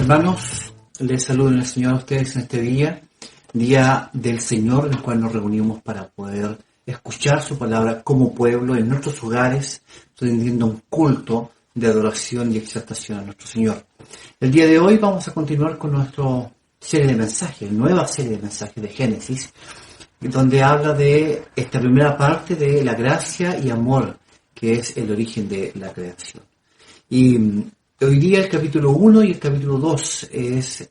Hermanos, les saludo en el Señor a ustedes en este día del Señor, en el cual nos reunimos para poder escuchar su palabra como pueblo en nuestros hogares, rindiendo un culto de adoración y exaltación a nuestro Señor. El día de hoy vamos a continuar con nuestra serie de mensajes, nueva serie de mensajes de Génesis, donde habla de esta primera parte de la gracia y amor, que es el origen de la creación. Y hoy día el capítulo 1 y el capítulo 2 es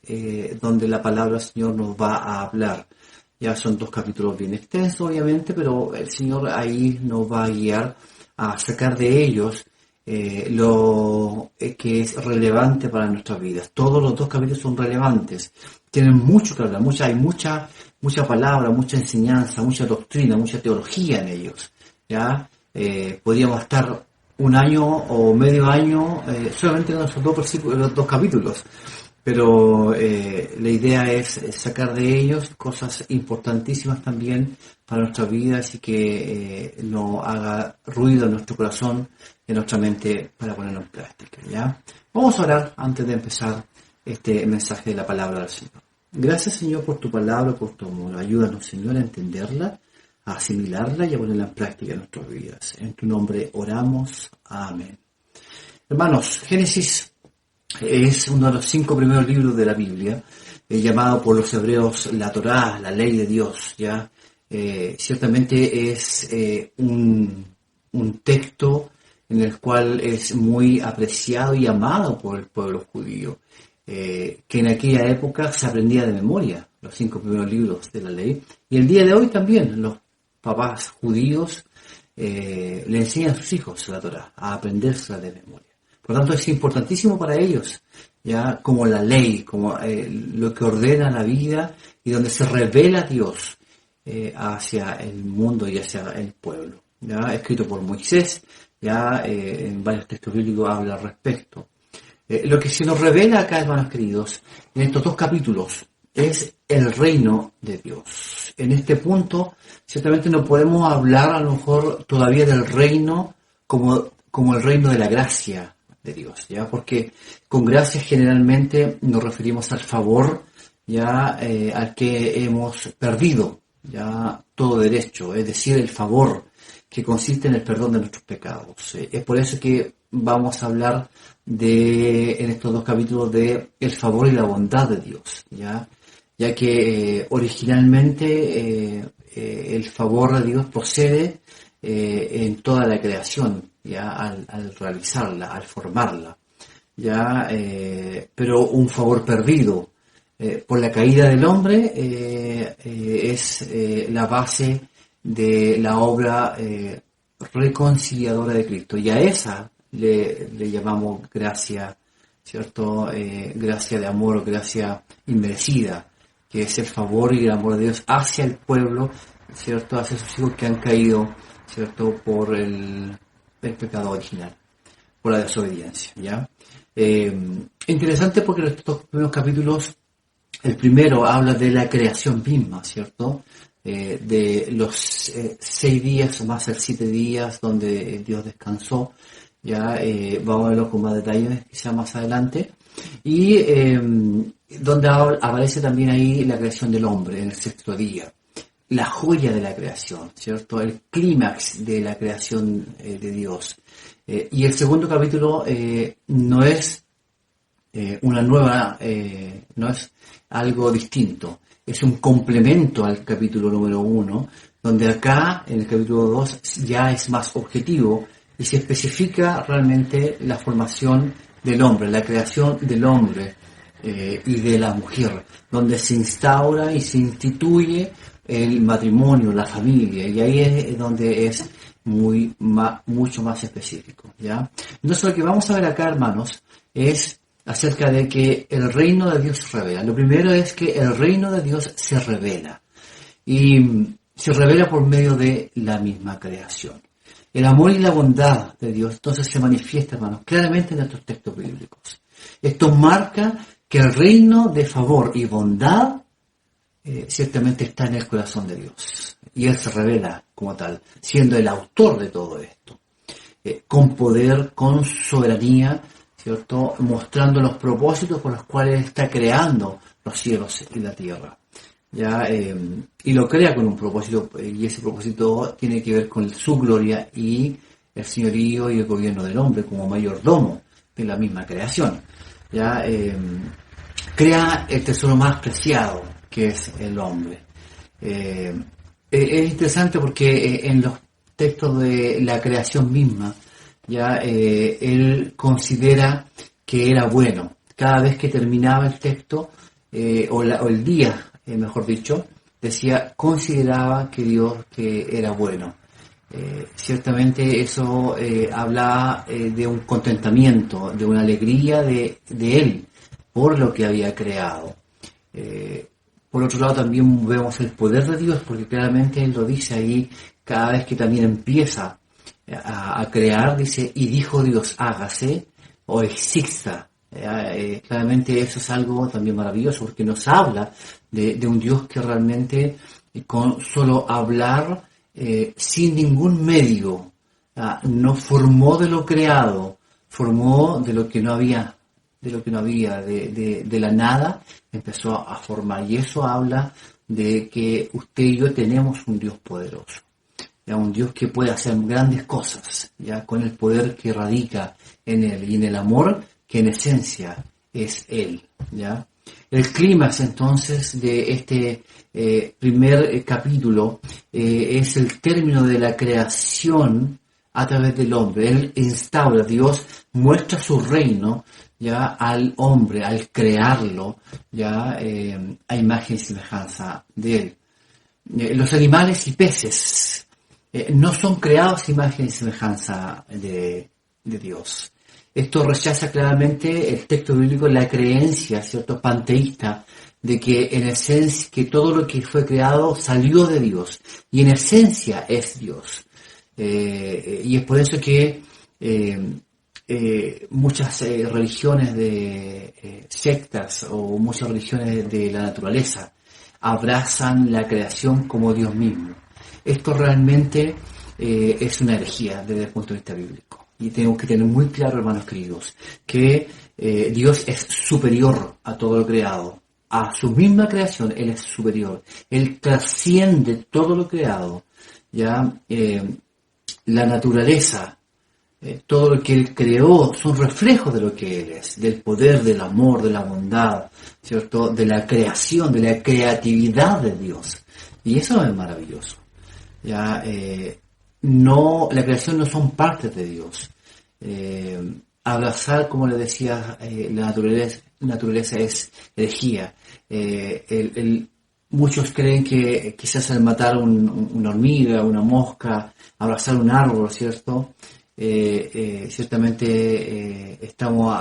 donde la palabra del Señor nos va a hablar. Ya son dos capítulos bien extensos, obviamente, pero el Señor ahí nos va a guiar a sacar de ellos lo que es relevante para nuestras vidas. Todos los dos capítulos son relevantes, tienen mucho que hablar, hay mucha palabra, mucha enseñanza, mucha doctrina, mucha teología en ellos. ¿Ya? Podríamos estar un año o medio año solamente en esos dos capítulos, pero la idea es sacar de ellos cosas importantísimas también para nuestra vida, así que no haga ruido en nuestro corazón y en nuestra mente para ponerlo en práctica. ¿Ya? Vamos a orar antes de empezar este mensaje de la palabra del Señor. Gracias, Señor, por tu palabra, por tu amor. Ayúdanos, Señor, a entenderla, a asimilarla y a ponerla en práctica en nuestras vidas. En tu nombre oramos. Amén. Hermanos, Génesis es uno de los 5 primeros libros de la Biblia, llamado por los hebreos la Torá, la ley de Dios. ¿Ya? Ciertamente es un texto en el cual es muy apreciado y amado por el pueblo judío, que en aquella época se aprendía de memoria los 5 primeros libros de la ley, y el día de hoy también los papás judíos le enseñan a sus hijos la Torá, a aprenderse de memoria. Por tanto, es importantísimo para ellos, ya como la ley, como lo que ordena la vida y donde se revela Dios hacia el mundo y hacia el pueblo. Ya escrito por Moisés, ya en varios textos bíblicos habla al respecto. Lo que se nos revela acá, hermanos queridos, en estos 2 capítulos, es el reino de Dios. En este punto, ciertamente no podemos hablar a lo mejor todavía del reino como el reino de la gracia de Dios, ¿ya? Porque con gracia generalmente nos referimos al favor, ya al que hemos perdido, ya todo derecho, es decir, el favor que consiste en el perdón de nuestros pecados. Es por eso que vamos a hablar en estos 2 capítulos de el favor y la bondad de Dios, ya que originalmente el favor de Dios procede en toda la creación, ya al realizarla, al formarla, pero un favor perdido por la caída del hombre es la base de la obra reconciliadora de Cristo, y a esa le llamamos gracia, ¿cierto? Gracia de amor o gracia inmerecida, que es el favor y el amor de Dios hacia el pueblo, ¿cierto? Hacia sus hijos que han caído, ¿cierto? Por el pecado original, por la desobediencia, ¿ya? Interesante porque en estos primeros capítulos, el primero habla de la creación misma, ¿cierto? De los 6 días más el 7 días donde Dios descansó. Ya vamos a verlo con más detalles quizá más adelante, y donde aparece también ahí la creación del hombre en el 6º día, la joya de la creación, ¿cierto? El clímax de la creación de Dios. Y el segundo capítulo no es no es algo distinto, es un complemento al capítulo número 1, donde acá en el capítulo 2 ya es más objetivo y se especifica realmente la formación del hombre, la creación del hombre y de la mujer, donde se instaura y se instituye el matrimonio, la familia, y ahí es donde es mucho más específico, ¿ya? Entonces lo que vamos a ver acá, hermanos, es acerca de que el reino de Dios se revela. Lo primero es que el reino de Dios se revela, y se revela por medio de la misma creación. El amor y la bondad de Dios entonces se manifiesta, hermanos, claramente en nuestros textos bíblicos. Esto marca que el reino de favor y bondad ciertamente está en el corazón de Dios. Y Él se revela como tal, siendo el autor de todo esto. Con poder, con soberanía, ¿cierto? Mostrando los propósitos por los cuales está creando los cielos y la tierra. ¿Ya? Y lo crea con un propósito, y ese propósito tiene que ver con su gloria y el señorío y el gobierno del hombre como mayordomo de la misma creación. ¿Ya? Crea el tesoro más preciado, que es el hombre. Es interesante porque en los textos de la creación misma, ya él considera que era bueno. Cada vez que terminaba el texto, o el día, mejor dicho, consideraba que Dios que era bueno. Ciertamente eso hablaba de un contentamiento, de una alegría de él por lo que había creado. Por otro lado también vemos el poder de Dios, porque claramente él lo dice ahí cada vez que también empieza a crear, dice, y dijo Dios, hágase o exista. Claramente eso es algo también maravilloso, porque nos habla de un Dios que realmente con solo hablar, sin ningún medio, no formó de lo creado, formó de lo que no había, de la nada, empezó a formar. Y eso habla de que usted y yo tenemos un Dios poderoso, ya un Dios que puede hacer grandes cosas, ya con el poder que radica en Él y en el amor que en esencia es Él, ya. El clímax entonces de este primer capítulo es el término de la creación a través del hombre. Él instaura, Dios muestra su reino ya al hombre, al crearlo ya a imagen y semejanza de Él. Los animales y peces no son creados a imagen y semejanza de Dios. Esto rechaza claramente el texto bíblico, la creencia, ¿cierto?, panteísta, de que en esencia, que todo lo que fue creado salió de Dios, y en esencia es Dios. Y es por eso que muchas religiones de sectas o muchas religiones de la naturaleza abrazan la creación como Dios mismo. Esto realmente es una herejía desde el punto de vista bíblico. Y tenemos que tener muy claro, hermanos queridos, que Dios es superior a todo lo creado. A su misma creación, Él es superior. Él trasciende todo lo creado. Ya la naturaleza, todo lo que Él creó, son reflejos de lo que Él es, del poder, del amor, de la bondad, ¿cierto?, de la creación, de la creatividad de Dios. Y eso es maravilloso. Ya no, la creación no son partes de Dios. Abrazar, como le decía, la naturaleza es herejía. Muchos creen que quizás al matar una hormiga, una mosca, abrazar un árbol, ¿cierto? Ciertamente estamos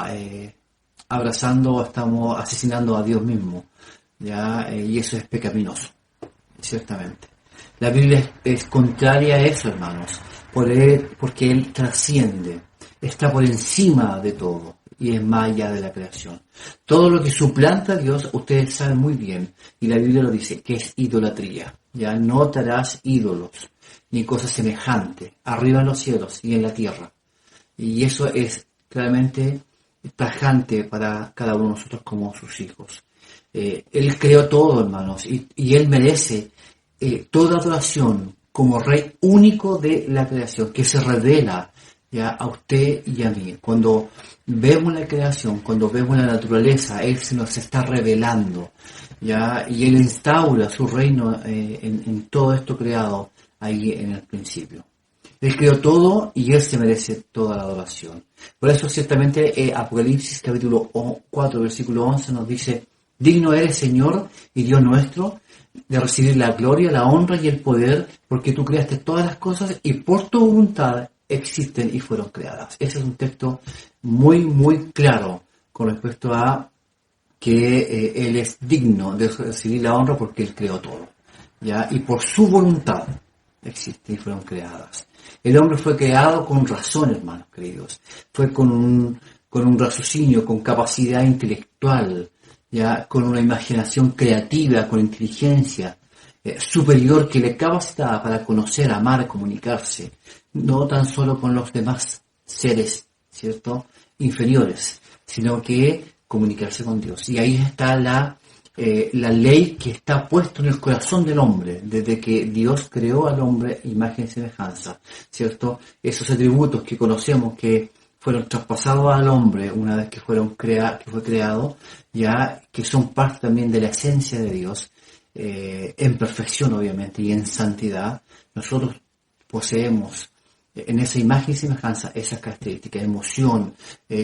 abrazando, estamos asesinando a Dios mismo, ¿ya? Y eso es pecaminoso, ciertamente. La Biblia es contraria a eso, hermanos, porque Él trasciende, está por encima de todo y es más allá de la creación. Todo lo que suplanta a Dios, ustedes saben muy bien, y la Biblia lo dice, que es idolatría. Ya no te harás ídolos, ni cosas semejantes, arriba en los cielos y en la tierra. Y eso es claramente tajante para cada uno de nosotros como sus hijos. Él creó todo, hermanos, y Él merece toda adoración como Rey único de la creación, que se revela ya a usted y a mí. Cuando vemos la creación, cuando vemos la naturaleza, Él se nos está revelando, ya, y Él instaura su reino en todo esto creado ahí en el principio. Él creó todo y Él se merece toda la adoración. Por eso ciertamente Apocalipsis capítulo 4 versículo 11 nos dice: digno eres, Señor y Dios nuestro, de recibir la gloria, la honra y el poder, porque tú creaste todas las cosas y por tu voluntad existen y fueron creadas. Ese es un texto muy, muy claro con respecto a que Él es digno de recibir la honra porque Él creó todo, ¿ya? Y por su voluntad existen y fueron creadas. El hombre fue creado con razón, hermanos queridos. Fue con un raciocinio, con capacidad intelectual, ya, con una imaginación creativa, con inteligencia superior que le capacitaba para conocer, amar, comunicarse, no tan solo con los demás seres, ¿cierto?, inferiores, sino que comunicarse con Dios. Y ahí está la ley que está puesta en el corazón del hombre, desde que Dios creó al hombre imagen y semejanza, ¿cierto? Esos atributos que conocemos que fueron traspasados al hombre una vez que fue creado, ya que son parte también de la esencia de Dios, en perfección obviamente y en santidad. Nosotros poseemos en esa imagen y semejanza esas características: emoción,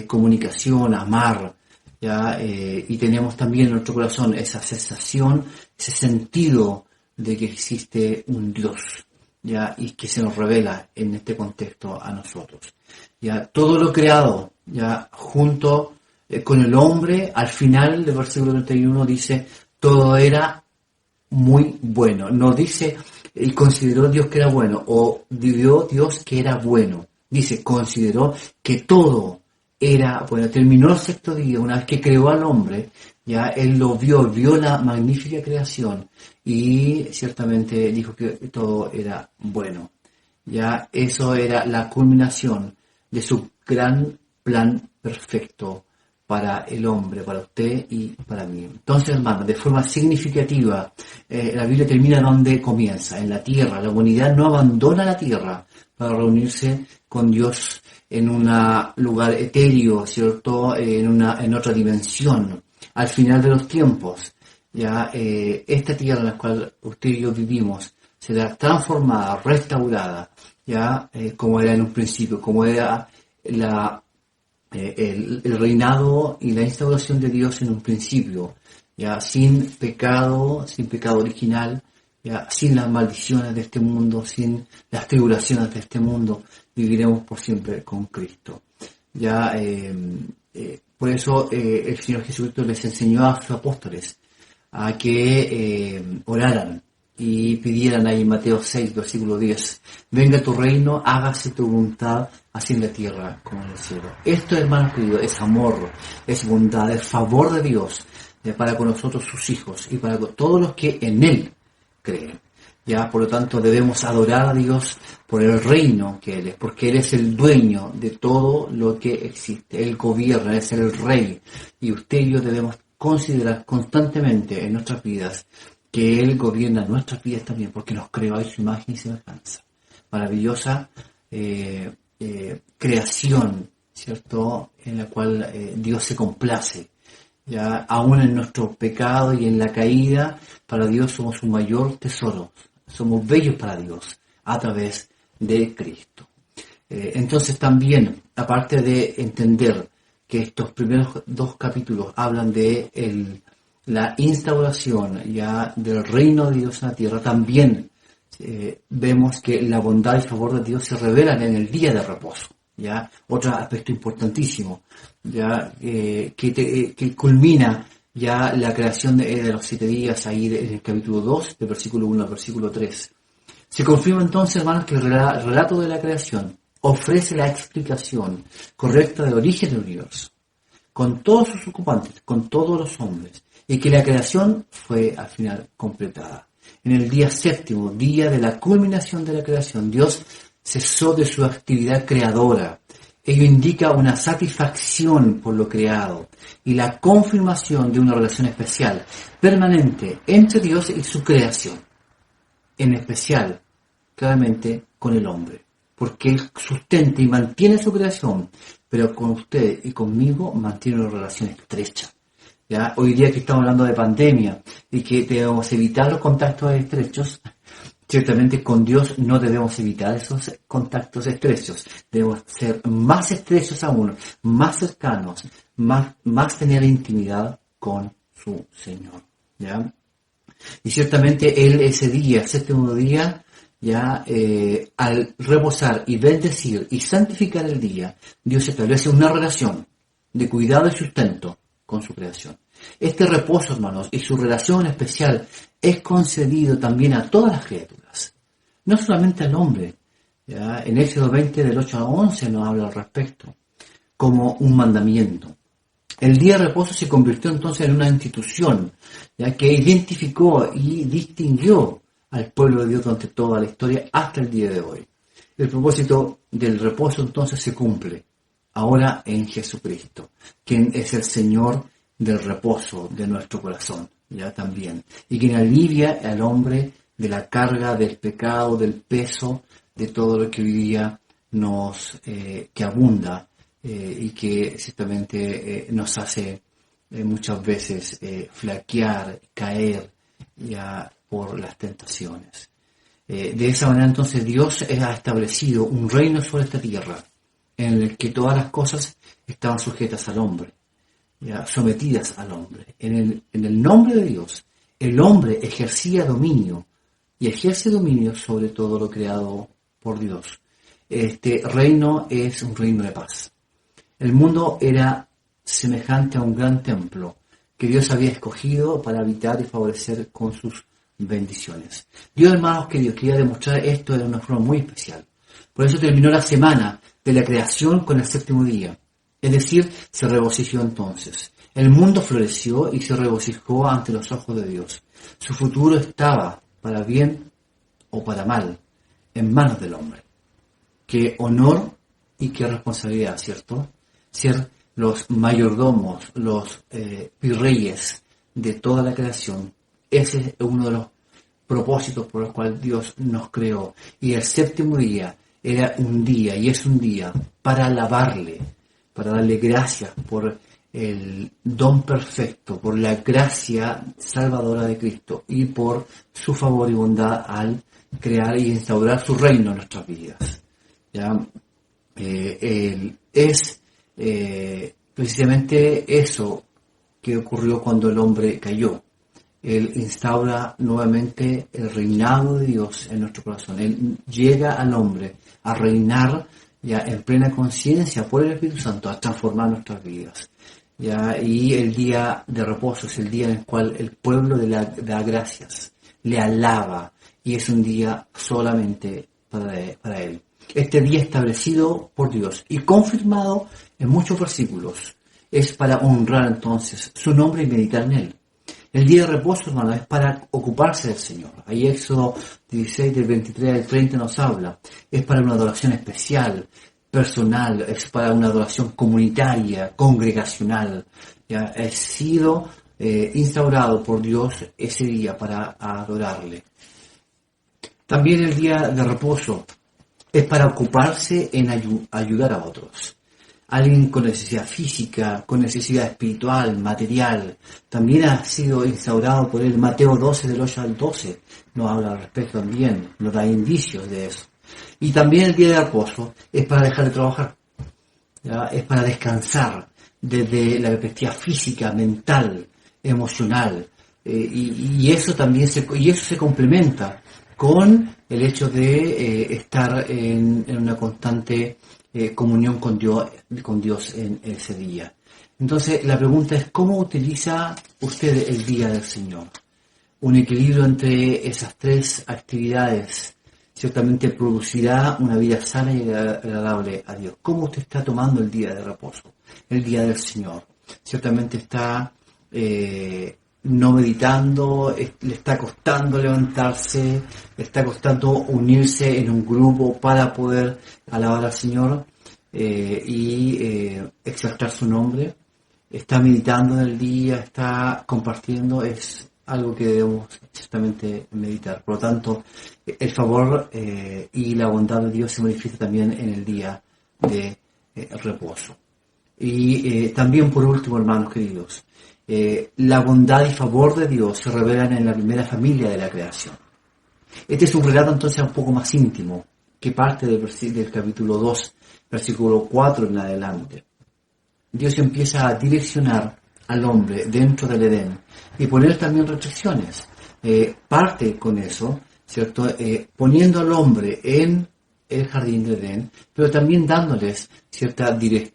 comunicación, amar, ¿ya? Y tenemos también en nuestro corazón esa sensación, ese sentido de que existe un Dios, ¿ya? Y que se nos revela en este contexto a nosotros. Ya todo lo creado, ya junto con el hombre, al final del versículo 31 dice, todo era muy bueno. No dice, y consideró Dios que era bueno, o vio Dios que era bueno. Dice, consideró que todo era bueno. Terminó el sexto día, una vez que creó al hombre, ya él lo vio la magnífica creación, y ciertamente dijo que todo era bueno. Ya eso era la culminación de su gran plan perfecto para el hombre, para usted y para mí. Entonces, hermanos, de forma significativa, la Biblia termina donde comienza, en la tierra. La humanidad no abandona la tierra para reunirse con Dios en un lugar etéreo, ¿cierto? En otra dimensión. Al final de los tiempos, ya esta tierra en la cual usted y yo vivimos será transformada, restaurada, ya como era en un principio, como era el reinado y la instauración de Dios en un principio, ya sin pecado original, ya sin las maldiciones de este mundo, sin las tribulaciones de este mundo, viviremos por siempre con Cristo. Ya por eso el Señor Jesucristo les enseñó a sus apóstoles a que oraran y pidieran ahí en Mateo 6, versículo 10, venga tu reino, hágase tu voluntad, así en la tierra como en el cielo. Esto, hermanos queridos, es amor, es bondad, es favor de Dios para con nosotros sus hijos y para con todos los que en Él creen. Ya, por lo tanto, debemos adorar a Dios por el reino que Él es, porque Él es el dueño de todo lo que existe. Él gobierna, es el rey, y usted y yo debemos considerar constantemente en nuestras vidas que Él gobierna nuestras vidas también, porque nos creó a su imagen y semejanza. Maravillosa creación, ¿cierto?, en la cual Dios se complace. Ya, aún en nuestro pecado y en la caída, para Dios somos un mayor tesoro. Somos bellos para Dios a través de Cristo. Entonces también, aparte de entender que estos primeros dos capítulos hablan de la instauración ya del reino de Dios en la tierra, también vemos que la bondad y favor de Dios se revelan en el día de reposo. ¿Ya? Otro aspecto importantísimo, ya que culmina ya la creación de los 7 días ahí en el capítulo 2, del versículo 1 al versículo 3. Se confirma entonces, hermanos, que el relato de la creación ofrece la explicación correcta del origen del universo, con todos sus ocupantes, con todos los hombres, y que la creación fue al final completada. En el día séptimo, día de la culminación de la creación, Dios cesó de su actividad creadora. Ello indica una satisfacción por lo creado y la confirmación de una relación especial, permanente, entre Dios y su creación. En especial, claramente, con el hombre. Porque Él sustenta y mantiene su creación, pero con usted y conmigo mantiene una relación estrecha. ¿Ya? Hoy día que estamos hablando de pandemia y que debemos evitar los contactos estrechos, ciertamente con Dios no debemos evitar esos contactos estrechos. Debemos ser más estrechos aún, más cercanos, más tener intimidad con su Señor. ¿Ya? Y ciertamente Él ese día, séptimo día, ya al reposar y bendecir y santificar el día, Dios establece una relación de cuidado y sustento con su creación. Este reposo, hermanos, y su relación especial es concedido también a todas las criaturas, no solamente al hombre. ¿Ya? En Éxodo 20, del 8 a 11, nos habla al respecto, como un mandamiento. El día de reposo se convirtió entonces en una institución, ya que identificó y distinguió al pueblo de Dios durante toda la historia hasta el día de hoy. El propósito del reposo entonces se cumple, ahora en Jesucristo, quien es el Señor del reposo de nuestro corazón, ya también, y quien alivia al hombre de la carga del pecado, del peso, de todo lo que hoy día que abunda y que ciertamente nos hace muchas veces flaquear, caer ya por las tentaciones. De esa manera entonces Dios ha establecido un reino sobre esta tierra en el que todas las cosas estaban sujetas al hombre, ya sometidas al hombre. En el nombre de Dios, el hombre ejercía dominio y ejerce dominio sobre todo lo creado por Dios. Este reino es un reino de paz. El mundo era semejante a un gran templo que Dios había escogido para habitar y favorecer con sus bendiciones. Dios, hermanos queridos, quería demostrar esto de una forma muy especial. Por eso terminó la semana de la creación con el séptimo día. Es decir, se regocijó entonces. El mundo floreció y se regocijó ante los ojos de Dios. Su futuro estaba, para bien o para mal, en manos del hombre. Qué honor y qué responsabilidad, ¿cierto? Ser los mayordomos, los virreyes de toda la creación. Ese es uno de los propósitos por los cuales Dios nos creó. Y el séptimo día era un día y es un día para alabarle, para darle gracias por el don perfecto, por la gracia salvadora de Cristo y por su favor y bondad al crear y instaurar su reino en nuestras vidas. ¿Ya? Es precisamente eso que ocurrió cuando el hombre cayó. Él instaura nuevamente el reinado de Dios en nuestro corazón. Él llega al hombre a reinar ya en plena conciencia por el Espíritu Santo, a transformar nuestras vidas. ¿Ya? Y el día de reposo es el día en el cual el pueblo da gracias, le alaba, y es un día solamente para él. Este día establecido por Dios y confirmado en muchos versículos es para honrar entonces su nombre y meditar en él. El día de reposo, hermano, es para ocuparse del Señor. Ahí Éxodo 16, del 23 al 30 nos habla. Es para una adoración especial, personal, es para una adoración comunitaria, congregacional. Ya ha sido instaurado por Dios ese día para adorarle. También el día de reposo es para ocuparse en ayudar a otros. Alguien con necesidad física, con necesidad espiritual, material, también ha sido instaurado por él. Mateo 12, del 8 al 12, nos habla al respecto también, nos da indicios de eso. Y también el día de reposo es para dejar de trabajar, ¿ya? Es para descansar desde la perspectiva física, mental, emocional, y eso también se complementa con el hecho de estar en una constante comunión con Dios en ese día. Entonces la pregunta es, ¿cómo utiliza usted el día del Señor? Un equilibrio entre esas tres actividades ciertamente producirá una vida sana y agradable a Dios. ¿Cómo usted está tomando el día de reposo, el día del Señor? Ciertamente está no meditando, le está costando levantarse, le está costando unirse en un grupo para poder alabar al Señor y exaltar su nombre. Está meditando en el día, está compartiendo, es algo que debemos ciertamente meditar. Por lo tanto, el favor y la bondad de Dios se manifiesta también en el día de reposo. Y también, por último, hermanos queridos, la bondad y favor de Dios se revelan en la primera familia de la creación. Este es un relato entonces un poco más íntimo, que parte del capítulo 2, versículo 4 en adelante. Dios empieza a direccionar al hombre dentro del Edén y poner también restricciones. Parte con eso, ¿cierto? Poniendo al hombre en el jardín del Edén, pero también dándoles cierta dirección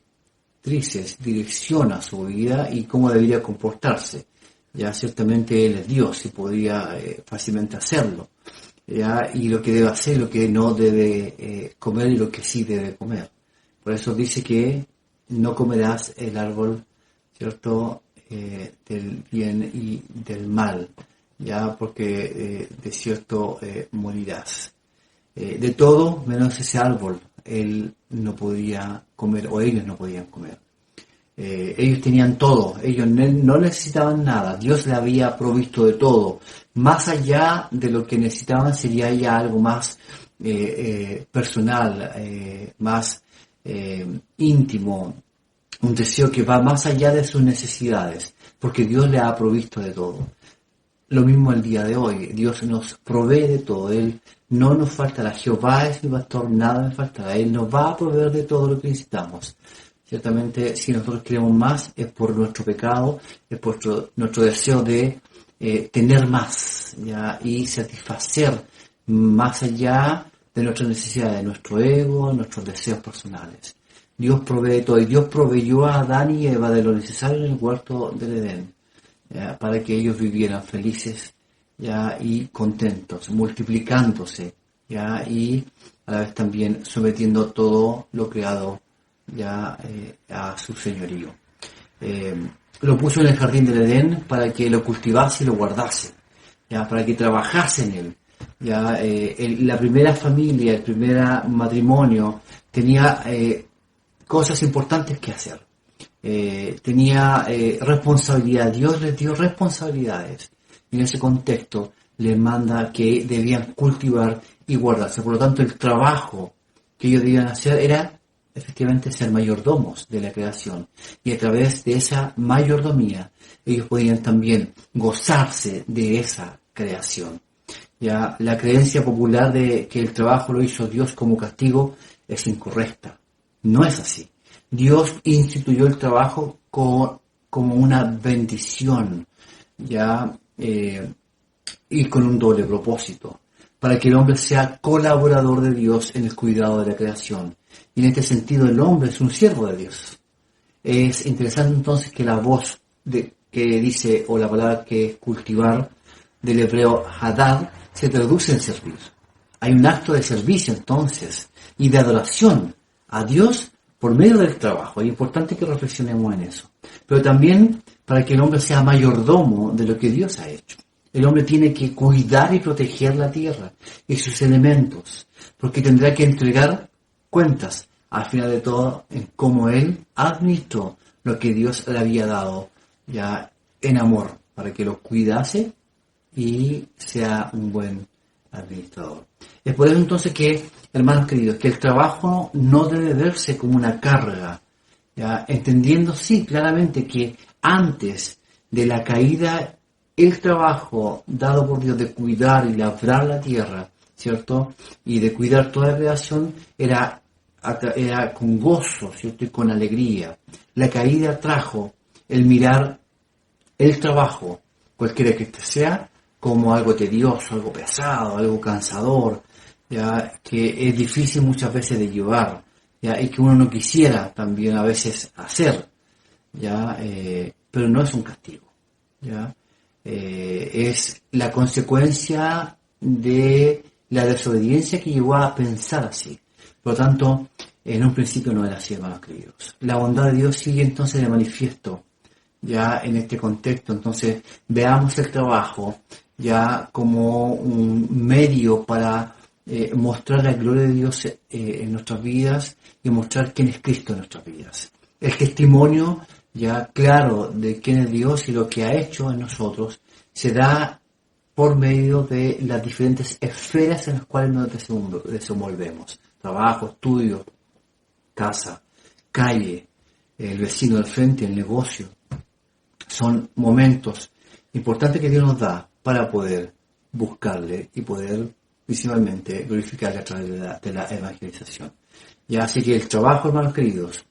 a su vida y cómo debería comportarse. Ya ciertamente Él es Dios y podía fácilmente hacerlo. ¿Ya? Y lo que debe hacer, lo que no debe comer y lo que sí debe comer. Por eso dice que no comerás el árbol, ¿cierto? Del bien y del mal, ya, porque de cierto morirás. De todo menos ese árbol él no podía comer o ellos no podían comer. Ellos tenían todo, ellos no necesitaban nada, Dios les había provisto de todo. Más allá de lo que necesitaban sería ya algo más personal, más íntimo, un deseo que va más allá de sus necesidades, porque Dios les ha provisto de todo. Lo mismo el día de hoy, Dios nos provee de todo, Él no nos faltará. Jehová es mi pastor, nada me faltará. Él nos va a proveer de todo lo que necesitamos. Ciertamente, si nosotros queremos más, es por nuestro pecado, es por nuestro deseo de tener más, ¿ya? Y satisfacer más allá de nuestras necesidades, de nuestro ego, nuestros deseos personales. Dios provee todo, y Dios proveyó a Adán y Eva de lo necesario en el huerto del Edén, ¿ya? Para que ellos vivieran felices, ¿ya? Y contentos, multiplicándose, ¿ya? Y a la vez también sometiendo todo lo creado, ya a su señorío. Lo puso en el jardín del Edén para que lo cultivase y lo guardase, ya, para que trabajase en él. Ya, la primera familia, el primer matrimonio tenía cosas importantes que hacer. Tenía responsabilidad. Dios les dio responsabilidades. En ese contexto les manda que debían cultivar y guardarse. Por lo tanto, el trabajo que ellos debían hacer era efectivamente ser mayordomos de la creación, y a través de esa mayordomía ellos podían también gozarse de esa creación. Ya, la creencia popular de que el trabajo lo hizo Dios como castigo es incorrecta. No es así. Dios instituyó el trabajo como una bendición, ya, y con un doble propósito, para que el hombre sea colaborador de Dios en el cuidado de la creación. Y en este sentido el hombre es un siervo de Dios. Es interesante entonces que la voz que dice, o la palabra que es cultivar, del hebreo hadad, se traduce en servir. Hay un acto de servicio entonces, y de adoración a Dios por medio del trabajo. Es importante que reflexionemos en eso. Pero también para que el hombre sea mayordomo de lo que Dios ha hecho. El hombre tiene que cuidar y proteger la tierra y sus elementos, porque tendrá que entregar cuentas al final de todo en cómo él administró lo que Dios le había dado ya en amor, para que lo cuidase y sea un buen administrador. Es por eso entonces que, hermanos queridos, que el trabajo no debe verse como una carga, ¿ya? Entendiendo sí claramente que antes de la caída el trabajo dado por Dios de cuidar y labrar la tierra, ¿cierto? Y de cuidar toda la creación era con gozo, ¿cierto? Y con alegría. La caída trajo el mirar el trabajo, cualquiera que sea, como algo tedioso, algo pesado, algo cansador, ya, que es difícil muchas veces de llevar, ya, y que uno no quisiera también a veces hacer, ya, pero no es un castigo, ya, es la consecuencia de la desobediencia que llevó a pensar así. Por lo tanto, en un principio no era así, hermanos queridos. La bondad de Dios sigue entonces de manifiesto, ya en este contexto. Entonces, veamos el trabajo ya como un medio para mostrar la gloria de Dios en nuestras vidas y mostrar quién es Cristo en nuestras vidas. El testimonio ya claro de quién es Dios y lo que ha hecho en nosotros se da por medio de las diferentes esferas en las cuales nos desenvolvemos. Trabajo, estudio, casa, calle, el vecino del frente, el negocio. Son momentos importantes que Dios nos da para poder buscarle y poder principalmente glorificarle a través de la evangelización. Ya, así que el trabajo, hermanos queridos,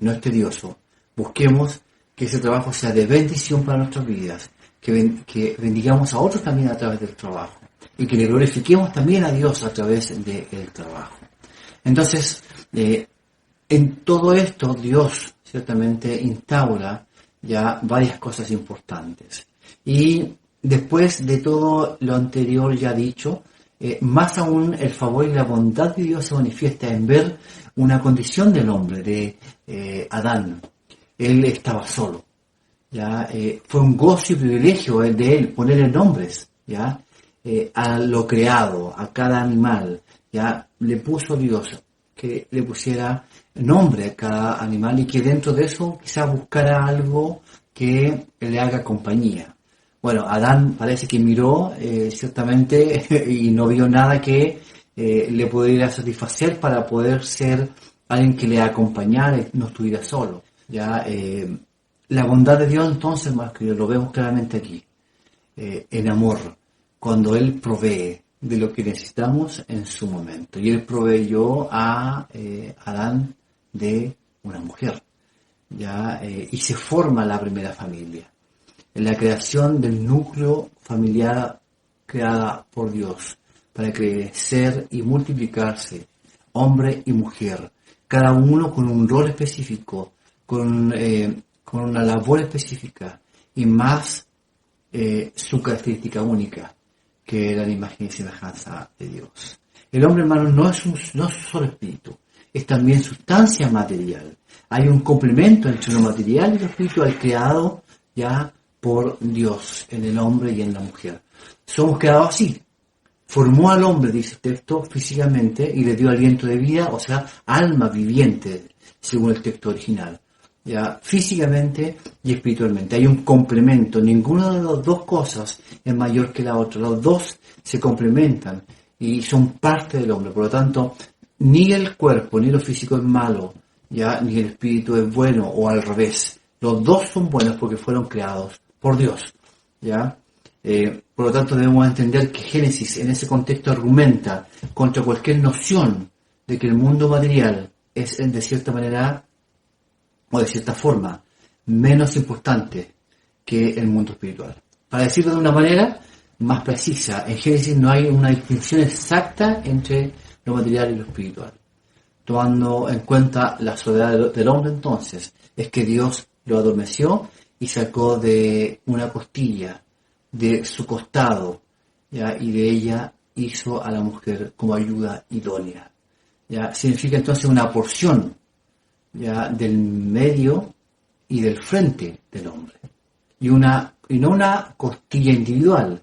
no es tedioso. Busquemos que ese trabajo sea de bendición para nuestras vidas, que bendigamos a otros también a través del trabajo y que le glorifiquemos también a Dios a través del trabajo. Entonces, en todo esto Dios ciertamente instaura ya varias cosas importantes. Y después de todo lo anterior ya dicho, más aún el favor y la bondad de Dios se manifiesta en ver una condición del hombre, de Adán. Él estaba solo, ¿ya? Fue un gozo y privilegio el de él ponerle nombres, ¿ya? A lo creado, a cada animal, ¿ya? Le puso Dios que le pusiera nombre a cada animal y que dentro de eso quizás buscara algo que le haga compañía. Bueno, Adán parece que miró ciertamente y no vio nada que le pudiera satisfacer para poder ser alguien que le acompañara y no estuviera solo. Ya la bondad de Dios entonces, más que lo vemos claramente aquí, en amor, cuando Él provee de lo que necesitamos en su momento. Y Él proveyó a Adán de una mujer, ya y se forma la primera familia. En la creación del núcleo familiar creada por Dios para crecer y multiplicarse, hombre y mujer, cada uno con un rol específico, con una labor específica y más su característica única, que era la imagen y semejanza de Dios. El hombre, hermano, no es un solo espíritu, es también sustancia material. Hay un complemento entre lo material y lo espiritual creado ya por Dios en el hombre y en la mujer. Somos creados así. Formó al hombre, dice el texto, físicamente y le dio aliento de vida, o sea, alma viviente, según el texto original. Ya físicamente y espiritualmente. Hay un complemento. Ninguna de las dos cosas es mayor que la otra. Los dos se complementan y son parte del hombre. Por lo tanto, ni el cuerpo ni lo físico es malo, ya ni el espíritu es bueno o al revés. Los dos son buenos porque fueron creados por Dios. ¿Ya? Por lo tanto, debemos entender que Génesis en ese contexto argumenta contra cualquier noción de que el mundo material es de cierta manera o de cierta forma menos importante que el mundo espiritual. Para decirlo de una manera más precisa, en Génesis no hay una distinción exacta entre lo material y lo espiritual. Tomando en cuenta la soledad del hombre, entonces, es que Dios lo adormeció y sacó de una costilla de su costado, ¿ya? Y de ella hizo a la mujer como ayuda idónea. ¿Ya? Significa entonces una porción, ¿ya? Del medio y del frente del hombre. Y no una costilla individual,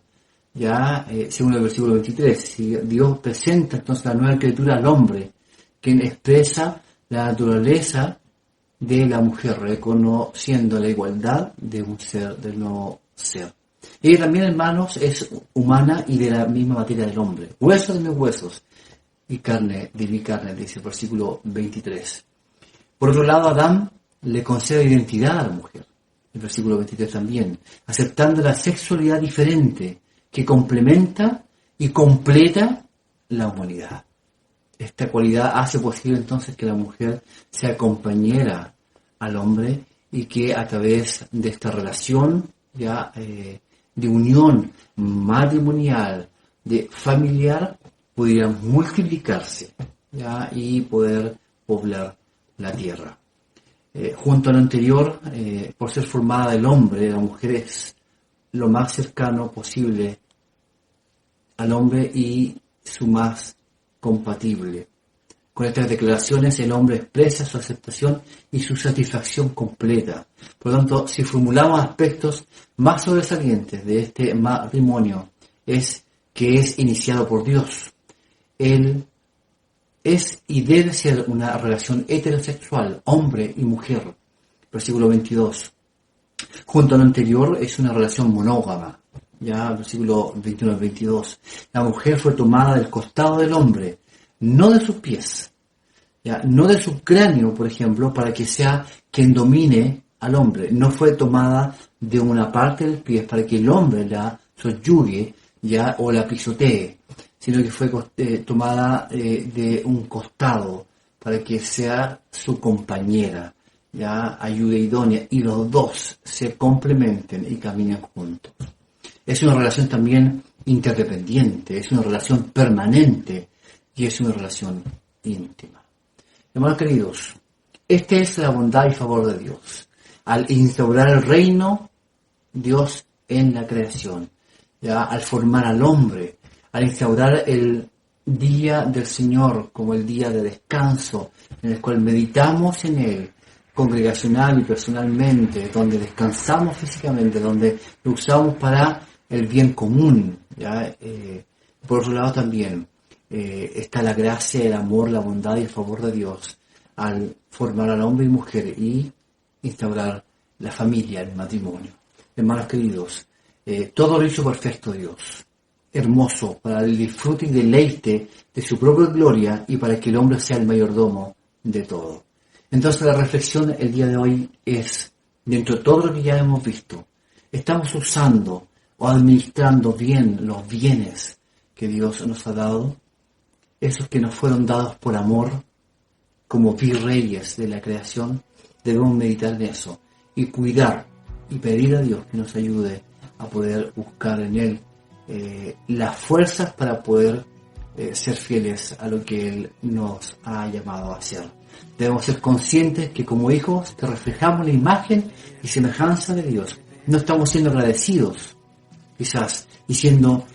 ya según el versículo 23. Si Dios presenta entonces la nueva criatura al hombre, quien expresa la naturaleza de la mujer, reconociendo la igualdad de un ser, del nuevo ser. Ella también, hermanos, es humana y de la misma materia del hombre. Huesos de mis huesos y carne de mi carne, dice el versículo 23. Por otro lado, Adán le concede identidad a la mujer, el versículo 23 también, aceptando la sexualidad diferente que complementa y completa la humanidad. Esta cualidad hace posible entonces que la mujer sea compañera al hombre y que a través de esta relación ya de unión matrimonial, de familiar, pudieran multiplicarse ya y poder poblar la tierra. Junto a lo anterior, por ser formada del hombre, la mujer es lo más cercano posible al hombre y su más compatible. Con estas declaraciones el hombre expresa su aceptación y su satisfacción completa. Por lo tanto, si formulamos aspectos más sobresalientes de este matrimonio, es que es iniciado por Dios. Él es y debe ser una relación heterosexual, hombre y mujer. Versículo 22. Junto a lo anterior es una relación monógama. Ya, versículo 21 al 22. La mujer fue tomada del costado del hombre, no de sus pies, ya, no de su cráneo, por ejemplo, para que sea quien domine al hombre. No fue tomada de una parte del pie para que el hombre la subyugue ya, o la pisotee, sino que fue tomada de un costado para que sea su compañera, ya, ayuda idónea, y los dos se complementen y caminen juntos. Es una relación también interdependiente, es una relación permanente y es una relación íntima. Hermanos queridos, esta es la bondad y favor de Dios. Al instaurar el reino, Dios en la creación, ya al formar al hombre, al instaurar el día del Señor como el día de descanso, en el cual meditamos en Él, congregacional y personalmente, donde descansamos físicamente, donde lo usamos para el bien común, ¿ya? Por otro lado también, está la gracia, el amor, la bondad y el favor de Dios al formar al hombre y mujer y instaurar la familia, el matrimonio. Hermanos queridos, todo lo hizo perfecto Dios, hermoso para el disfrute y deleite de su propia gloria y para que el hombre sea el mayordomo de todo. Entonces la reflexión el día de hoy es, dentro de todo lo que ya hemos visto, ¿estamos usando o administrando bien los bienes que Dios nos ha dado? Esos que nos fueron dados por amor, como virreyes de la creación, debemos meditar en eso y cuidar y pedir a Dios que nos ayude a poder buscar en Él las fuerzas para poder ser fieles a lo que Él nos ha llamado a hacer. Debemos ser conscientes que como hijos que reflejamos la imagen y semejanza de Dios, no estamos siendo agradecidos, quizás, y siendo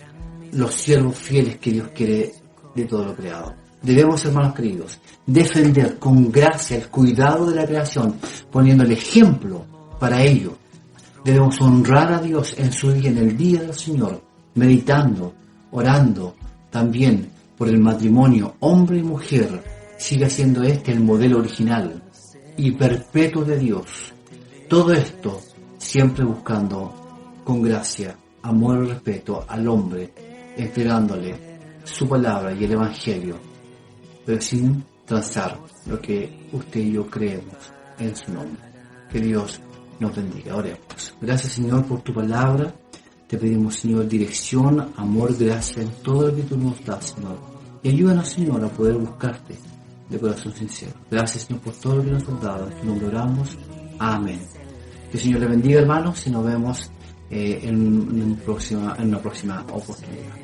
los siervos fieles que Dios quiere de todo lo creado. Debemos, hermanos queridos, defender con gracia el cuidado de la creación, poniendo el ejemplo para ello. Debemos honrar a Dios en su día, en el día del Señor, meditando, orando también por el matrimonio hombre y mujer. Siga siendo este el modelo original y perpetuo de Dios. Todo esto siempre buscando con gracia, amor y respeto al hombre, entregándole su palabra y el Evangelio, pero sin transar lo que usted y yo creemos en su nombre. Que Dios nos bendiga. Oremos. Gracias, Señor, por tu palabra. Te pedimos, Señor, dirección, amor, gracia en todo lo que tú nos das, Señor. Y ayúdanos, Señor, a poder buscarte de corazón sincero. Gracias, Señor, por todo lo que nos has dado. En tu nombre oramos. Amén. Que el Señor le bendiga, hermanos, y nos vemos en una próxima oportunidad.